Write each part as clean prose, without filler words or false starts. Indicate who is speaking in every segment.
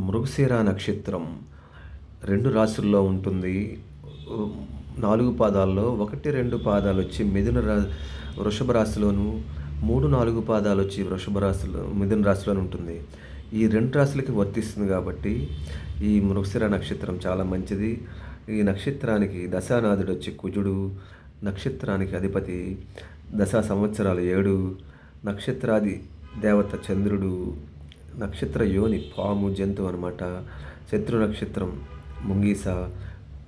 Speaker 1: మృగశిర నక్షత్రం 2 రాశుల్లో ఉంటుంది. 4 పాదాల్లో 1, 2 పాదాలొచ్చి వృషభ రాశిలోను, 3, 4 పాదాలొచ్చి మిథున రాశిలోను ఉంటుంది. ఈ 2 రాశులకి వర్తిస్తుంది కాబట్టి ఈ మృగశిర నక్షత్రం చాలా మంచిది. ఈ నక్షత్రానికి దశానాథుడొచ్చి కుజుడు, నక్షత్రానికి అధిపతి, దశా సంవత్సరాలు 7, నక్షత్రాది దేవత చంద్రుడు, నక్షత్ర యోని పాము జంతువు అనమాట. శత్రు నక్షత్రం ముంగీస,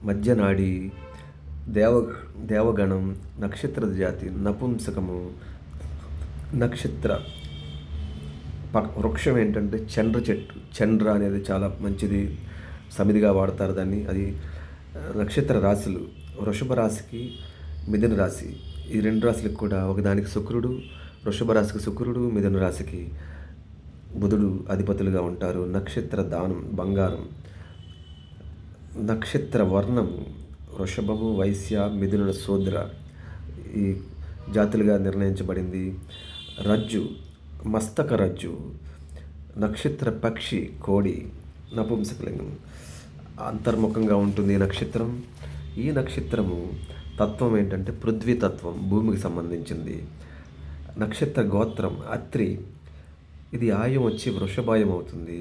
Speaker 1: మధ్యనాడి, దేవ దేవగణం, నక్షత్ర జాతి నపుంసకము, నక్షత్ర వృక్షం ఏంటంటే చండ్ర చెట్టు. చండ్ర అనేది చాలా మంచిది, సమిధిగా వాడతారు దాన్ని. అది నక్షత్ర రాశులు వృషభ రాశికి, మిథున రాశి, ఈ 2 రాశులకు కూడా ఒకదానికి శుక్రుడు, వృషభ రాశికి శుక్రుడు, మిథున రాశికి బుధుడు అధిపతులుగా ఉంటారు. నక్షత్ర దానం బంగారం, నక్షత్ర వర్ణం వృషభము, వైశ్య, మిథున, శూద్ర ఈ జాతులుగా నిర్ణయించబడింది. రజ్జు మస్తక రజ్జు, నక్షత్ర పక్షి కోడి, నపుంసకలింగం అంతర్ముఖంగా ఉంటుంది ఈ నక్షత్రం. ఈ నక్షత్రము తత్వం ఏంటంటే పృథ్వీ తత్వం, భూమికి సంబంధించింది. నక్షత్ర గోత్రం అత్రి, ఇది ఆయం వచ్చి వృషభాయం అవుతుంది.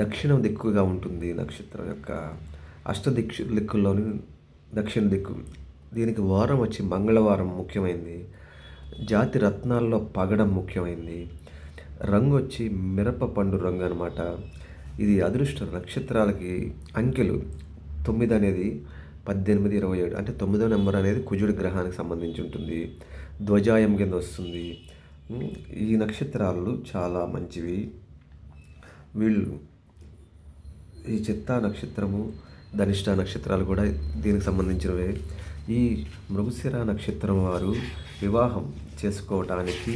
Speaker 1: దక్షిణం దిక్కుగా ఉంటుంది నక్షత్రం యొక్క దిక్కుల్లోని దక్షిణ దిక్కు. దీనికి వారం వచ్చి మంగళవారం ముఖ్యమైనది. జాతి రత్నాల్లో పగడం ముఖ్యమైనది. రంగు వచ్చి మిరప పండు రంగు అనమాట. ఇది అదృష్ట నక్షత్రాలకి అంకెలు 9 అనేది 18, 27 అంటే 9వ నెంబర్ అనేది కుజుడి గ్రహానికి సంబంధించి ఉంటుంది. ధ్వజాయం కింద వస్తుంది. ఈ నక్షత్రాలు చాలా మంచివి. ఈ చిత్తా నక్షత్రము, ధనిష్ట నక్షత్రాలు కూడా దీనికి సంబంధించినవే. ఈ మృగశిర నక్షత్రం వారు వివాహం చేసుకోవటానికి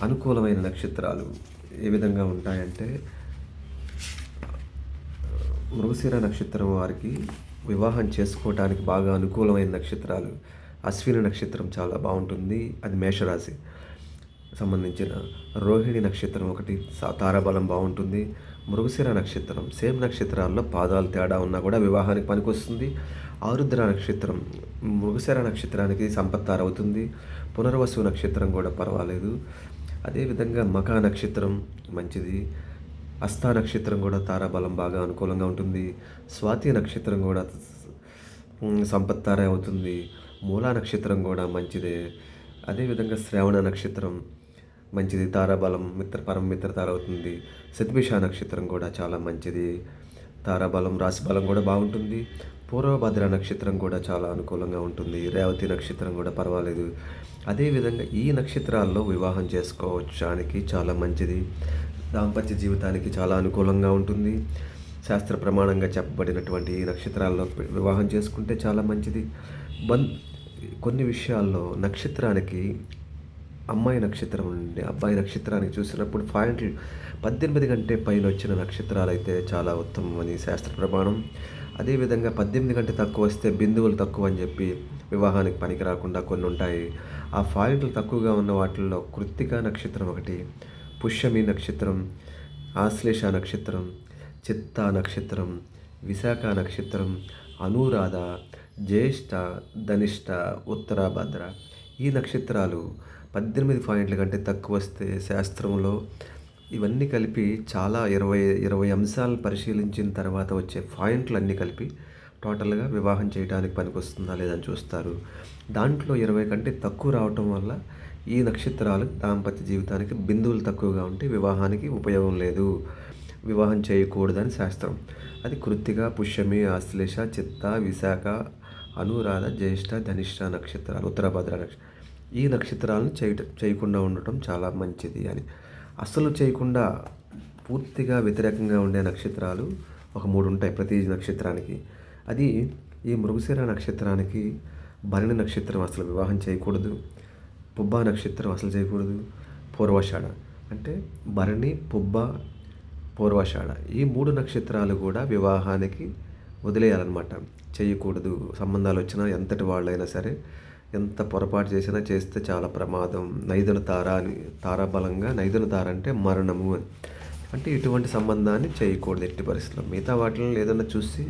Speaker 1: అనుకూలమైన నక్షత్రాలు ఏ విధంగా ఉంటాయంటే, మృగశిర నక్షత్రం వారికి వివాహం చేసుకోవటానికి బాగా అనుకూలమైన నక్షత్రాలు అశ్విని నక్షత్రం చాలా బాగుంటుంది, అది మేషరాశి సంబంధించిన. రోహిణి నక్షత్రం ఒకటి తారాబలం బాగుంటుంది. మృగశిర నక్షత్రం సేమ్ నక్షత్రాల్లో పాదాలు తేడా ఉన్నా కూడా వివాహానికి పనికొస్తుంది. ఆరుద్ర నక్షత్రం మృగశిర నక్షత్రానికి సంపత్తార అవుతుంది. పునర్వసు నక్షత్రం కూడా పర్వాలేదు. అదేవిధంగా మఖా నక్షత్రం మంచిది. హస్త నక్షత్రం కూడా తారాబలం బాగా అనుకూలంగా ఉంటుంది. స్వాతి నక్షత్రం కూడా సంపత్తార అవుతుంది. మూలా నక్షత్రం కూడా మంచిదే. అదేవిధంగా శ్రవణ నక్షత్రం మంచిది, తారాబలం పరం మిత్రతార అవుతుంది. శతభిష నక్షత్రం కూడా చాలా మంచిది, తారాబలం రాశిబలం కూడా బాగుంటుంది. పూర్వభద్ర నక్షత్రం కూడా చాలా అనుకూలంగా ఉంటుంది. రేవతి నక్షత్రం కూడా పర్వాలేదు. అదేవిధంగా ఈ నక్షత్రాల్లో వివాహం చేసుకోవడానికి చాలా మంచిది. దాంపత్య జీవితానికి చాలా అనుకూలంగా ఉంటుంది. శాస్త్ర ప్రమాణంగా చెప్పబడినటువంటి ఈ నక్షత్రాల్లో వివాహం చేసుకుంటే చాలా మంచిది. కొన్ని విషయాల్లో నక్షత్రానికి అమ్మాయి నక్షత్రం నుండి అబ్బాయి నక్షత్రానికి చూసినప్పుడు 18 కంటే పైన వచ్చిన నక్షత్రాలు అయితే చాలా ఉత్తమం అని శాస్త్ర ప్రమాణం. అదేవిధంగా 18 కంటే తక్కువ వస్తే బిందువులు తక్కువ అని చెప్పి వివాహానికి పనికి రాకుండా కొన్ని ఉంటాయి. ఆ పాయింట్లు తక్కువగా ఉన్న వాటిల్లో కృత్తిక నక్షత్రం ఒకటి, పుష్యమి నక్షత్రం, ఆశ్లేష నక్షత్రం, చిత్తా నక్షత్రం, విశాఖ నక్షత్రం, అనురాధ, జ్యేష్ఠ, ధనిష్ట, ఉత్తరాభద్ర ఈ నక్షత్రాలు 18 పాయింట్ల కంటే తక్కువ వస్తే శాస్త్రంలో ఇవన్నీ కలిపి చాలా 20 అంశాలను పరిశీలించిన తర్వాత వచ్చే పాయింట్లు అన్నీ కలిపి టోటల్గా వివాహం చేయడానికి పనికొస్తుందా లేదని చూస్తారు. దాంట్లో 20 కంటే తక్కువ రావటం వల్ల ఈ నక్షత్రాలు దాంపత్య జీవితానికి బిందువులు తక్కువగా ఉంటే వివాహానికి ఉపయోగం లేదు, వివాహం చేయకూడదని శాస్త్రం. అది కృత్తిక, పుష్యమి, ఆశ్లేష, చిత్త, విశాఖ, అనురాధ, జ్యేష్ఠ, ధనిష్ట నక్షత్రాలు, ఉత్తరభద్ర నక్షత్రం ఈ నక్షత్రాలను చేయకుండా ఉండటం చాలా మంచిది అని. అసలు చేయకుండా పూర్తిగా వ్యతిరేకంగా ఉండే నక్షత్రాలు ఒక 3 ఉంటాయి ప్రతి నక్షత్రానికి. అది ఈ మృగశిర నక్షత్రానికి భరణి నక్షత్రం అసలు వివాహం చేయకూడదు, పుబ్బ నక్షత్రం అసలు చేయకూడదు, పూర్వాషాఢ అంటే భరణి, పుబ్బ, పూర్వాషాఢ ఈ 3 నక్షత్రాలు కూడా వివాహానికి వదిలేయాలన్నమాట, చేయకూడదు. సంబంధాలు వచ్చినా ఎంతటి వాళ్ళైనా సరే ఎంత పొరపాటు చేస్తే చాలా ప్రమాదం. నైదున తార అని తారాబలంగా నైదున తార అంటే మరణము అని. అంటే ఇటువంటి సంబంధాన్ని చేయకూడదు ఎట్టి పరిస్థితిలో. మిగతా వాటిల్లో ఏదన్నా చూసి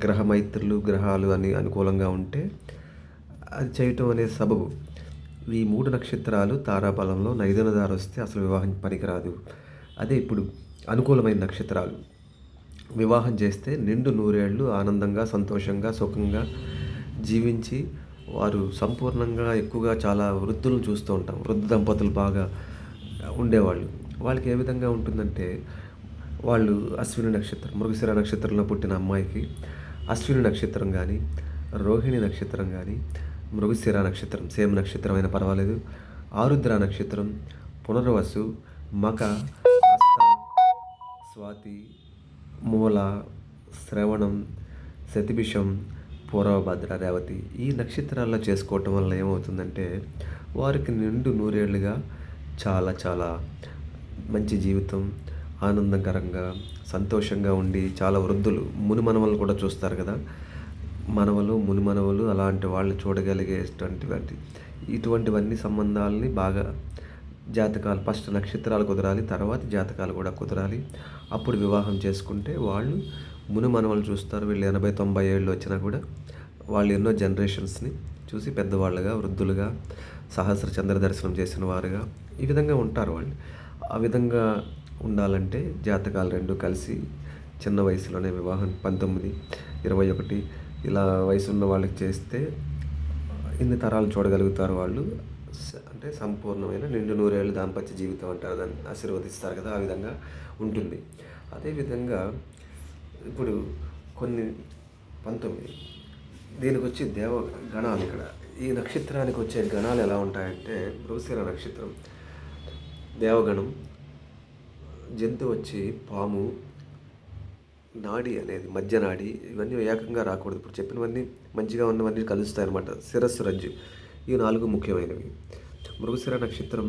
Speaker 1: గ్రహమైత్రులు, గ్రహాలు అని అనుకూలంగా ఉంటే అది చేయటం అనేది సబబు. ఈ 3 నక్షత్రాలు తారాబలంలో నైదన దారొస్తే అసలు వివాహం పనికిరాదు. అదే ఇప్పుడు అనుకూలమైన నక్షత్రాలు. వివాహం చేస్తే నిండు నూరేళ్ళు ఆనందంగా, సంతోషంగా, సుఖంగా జీవించి వారు సంపూర్ణంగా ఎక్కువగా చాలా వృద్ధులను చూస్తూ ఉంటాం. వృద్ధ దంపతులు బాగా ఉండేవాళ్ళు. వాళ్ళకి ఏ విధంగా ఉంటుందంటే వాళ్ళు అశ్విని నక్షత్రం, మృగశిర నక్షత్రంలో పుట్టిన అమ్మాయికి అశ్విని నక్షత్రం కానీ, రోహిణి నక్షత్రం కానీ, మృగశిర నక్షత్రం సేమ్ నక్షత్రం అయినా పర్వాలేదు, ఆరుద్ర నక్షత్రం, పునర్వసు, మక, హస్త, స్వాతి, మూల, శ్రవణం, శతభిషం, పూర్వభద్ర, రేవతి ఈ నక్షత్రాల్లో చేసుకోవటం వల్ల ఏమవుతుందంటే వారికి నిండు నూరేళ్లుగా చాలా చాలా మంచి జీవితం, ఆనందకరంగా సంతోషంగా ఉండి చాలా వృద్ధులు మునిమనవలు కూడా చూస్తారు కదా, మనవలు మునిమనవలు అలాంటి వాళ్ళు చూడగలిగేటువంటి ఇటువంటివన్నీ సంబంధాలని బాగా జాతకాలు ఫస్ట్ నక్షత్రాలు కుదరాలి, తర్వాత జాతకాలు కూడా కుదరాలి. అప్పుడు వివాహం చేసుకుంటే వాళ్ళు మునిమనవలు చూస్తారు. వీళ్ళు 80-90 ఏళ్ళు వచ్చినా కూడా వాళ్ళు ఎన్నో జనరేషన్స్ని చూసి పెద్దవాళ్ళుగా, వృద్ధులుగా, సహస్ర చంద్ర దర్శనం చేసిన వారుగా ఈ విధంగా ఉంటారు వాళ్ళు. ఆ విధంగా ఉండాలంటే జాతకాలు రెండు కలిసి చిన్న వయసులోనే వివాహం 19, 21 ఇలా వయసు ఉన్న వాళ్ళకి చేస్తే ఇన్ని తరాలు చూడగలుగుతారు వాళ్ళు. అంటే సంపూర్ణమైన నిండు నూరేళ్ళు దాంపత్య జీవితం అంటారు, దాన్ని ఆశీర్వదిస్తారు కదా, ఆ విధంగా ఉంటుంది. అదేవిధంగా ఇప్పుడు కొన్ని 19 దీనికి వచ్చి గణాలు ఇక్కడ ఈ నక్షత్రానికి వచ్చే గణాలు ఎలా ఉంటాయంటే మృగశిర నక్షత్రం దేవగణం, జంతువు వచ్చి పాము, నాడి అనేది మధ్య నాడి, ఇవన్నీ ఏకంగా రాకూడదు. ఇప్పుడు చెప్పినవన్నీ మంచిగా ఉన్నవన్నీ కలుస్తాయి అన్నమాట. శిరస్సు, రజ్జు ఈ 4 ముఖ్యమైనవి. మృగశిర నక్షత్రం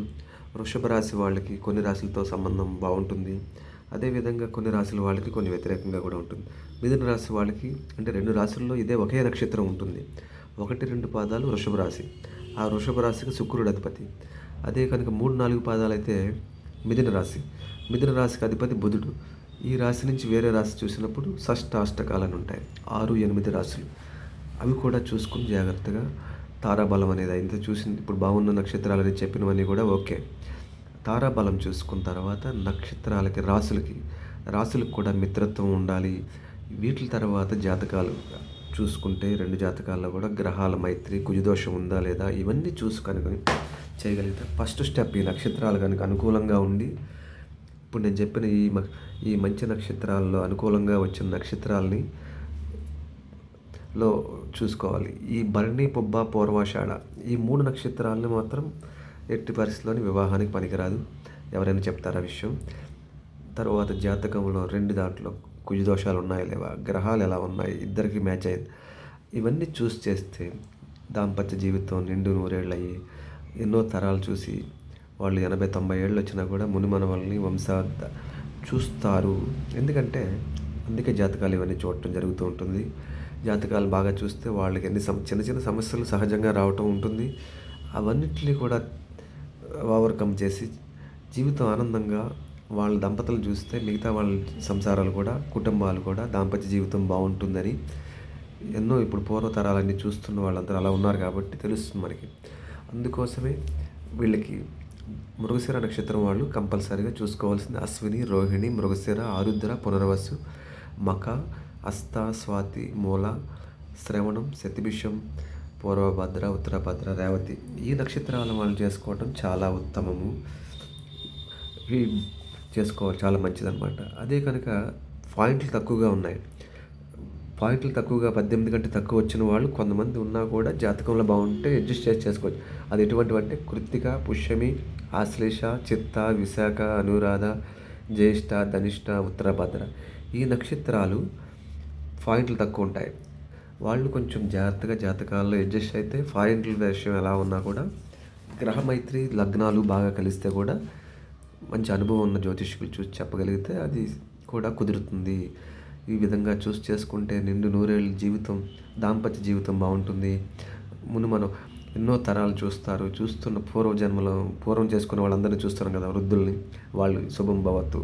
Speaker 1: వృషభ రాశి వాళ్ళకి కొన్ని రాశులతో సంబంధం బాగుంటుంది. అదేవిధంగా కొన్ని రాశుల వాళ్ళకి కొన్ని వ్యతిరేకంగా కూడా ఉంటుంది. మిథున రాశి వాళ్ళకి అంటే 2 రాశుల్లో ఇదే ఒకే నక్షత్రం ఉంటుంది. 1-2 పాదాలు వృషభ రాశి, ఆ వృషభ రాశికి శుక్రుడు అధిపతి. అదే కనుక 3-4 పాదాలు అయితే మిథున రాశి, మిథున రాశికి అధిపతి బుధుడు. ఈ రాశి నుంచి వేరే రాశి చూసినప్పుడు షష్టాష్టకాలను ఉంటాయి, 6-8 రాశులు. అవి కూడా చూసుకుని జాగ్రత్తగా తారాబలం అనేది అయితే చూసింది. ఇప్పుడు బాగున్న నక్షత్రాలని చెప్పినవన్నీ కూడా ఓకే. తారాబలం చూసుకున్న తర్వాత నక్షత్రాలకి రాశులకు కూడా మిత్రత్వం ఉండాలి. వీటి తర్వాత జాతకాలు చూసుకుంటే 2 జాతకాల్లో కూడా గ్రహాల మైత్రి, కుజదోషం ఉందా లేదా ఇవన్నీ చూసుకొని చేయగలిగితే ఫస్ట్ స్టెప్ ఈ నక్షత్రాలు కనుక అనుకూలంగా ఉండి, ఇప్పుడు నేను చెప్పిన ఈ మంచి నక్షత్రాల్లో అనుకూలంగా వచ్చిన నక్షత్రాలని లో చూసుకోవాలి. ఈ భరణి, పుబ్బ, పూర్వాషాఢ ఈ 3 నక్షత్రాలను మాత్రం ఎట్టి పరిస్థితుల్లోని వివాహానికి పనికిరాదు. ఎవరైనా చెప్తారా విషయం. తర్వాత జాతకంలో 2 దాంట్లో కుజదోషాలు ఉన్నాయా లేవా, గ్రహాలు ఎలా ఉన్నాయి, ఇద్దరికి మ్యాచ్ అయ్యింది, ఇవన్నీ చూసి చేస్తే దాంపత్య జీవితం నిండు నూరేళ్ళు అయ్యి ఎన్నో తరాలు చూసి వాళ్ళు 80-90 ఏళ్ళు వచ్చినా కూడా మునిమనవల్ని వంశాంత చూస్తారు. ఎందుకంటే అందుకే జాతకాలు ఇవన్నీ చూడటం జరుగుతూ ఉంటుంది. జాతకాలు బాగా చూస్తే వాళ్ళకి చిన్న చిన్న సమస్యలు సహజంగా రావటం ఉంటుంది. అవన్నిటిని కూడా ఓవర్కమ్ చేసి జీవితం ఆనందంగా వాళ్ళ దంపతులను చూస్తే మిగతా వాళ్ళ సంసారాలు కూడా, కుటుంబాలు కూడా దాంపత్య జీవితం బాగుంటుందని ఎన్నో ఇప్పుడు పూర్వతరాలన్నీ చూస్తున్న వాళ్ళందరూ అలా ఉన్నారు కాబట్టి తెలుస్తుంది మనకి. అందుకోసమే వీళ్ళకి మృగశిర నక్షత్రం వాళ్ళు కంపల్సరీగా చూసుకోవాల్సింది అశ్విని, రోహిణి, మృగశిర, ఆరుద్ర, పునర్వసు, మక, హస్త, స్వాతి, మూల, శ్రవణం, శతభిషం, పూర్వభద్ర, ఉత్తరభద్ర, రేవతి ఈ నక్షత్రాల వాళ్ళు చేసుకోవటం చాలా ఉత్తమము. ఇవి చేసుకోవాలి, చాలా మంచిదన్నమాట. అదే కనుక పాయింట్లు తక్కువగా ఉన్నాయి, పాయింట్లు తక్కువగా 18 కంటే తక్కువ వచ్చిన వాళ్ళు కొంతమంది ఉన్నా కూడా జాతకంలో బాగుంటే అడ్జస్ట్ చేసుకోవచ్చు. అది ఎటువంటివంటే కృత్తిక, పుష్యమి, ఆశ్లేష, చిత్త, విశాఖ, అనురాధ, జ్యేష్ఠ, ధనిష్ట, ఉత్తరభద్ర ఈ నక్షత్రాలు పాయింట్లు తక్కువ ఉంటాయి. వాళ్ళు కొంచెం జాగ్రత్తగా జాతకాల్లో అడ్జస్ట్ అయితే పాయింట్ల విషయం ఎలా ఉన్నా కూడా గ్రహమైత్రి లగ్నాలు బాగా కలిస్తే కూడా మంచి అనుభవం ఉన్న జ్యోతిష్కులు చూసి చెప్పగలిగితే అది కూడా కుదురుతుంది. ఈ విధంగా చూసి చేసుకుంటే నిండు నూరేళ్ళ జీవితం, దాంపత్య జీవితం బాగుంటుంది. మనం ఎన్నో తరాలు చూస్తున్న పూర్వం చేసుకున్న వాళ్ళందరినీ చూస్తున్నాం కదా, వృద్ధుల్ని. వాళ్ళు శుభం భవతు.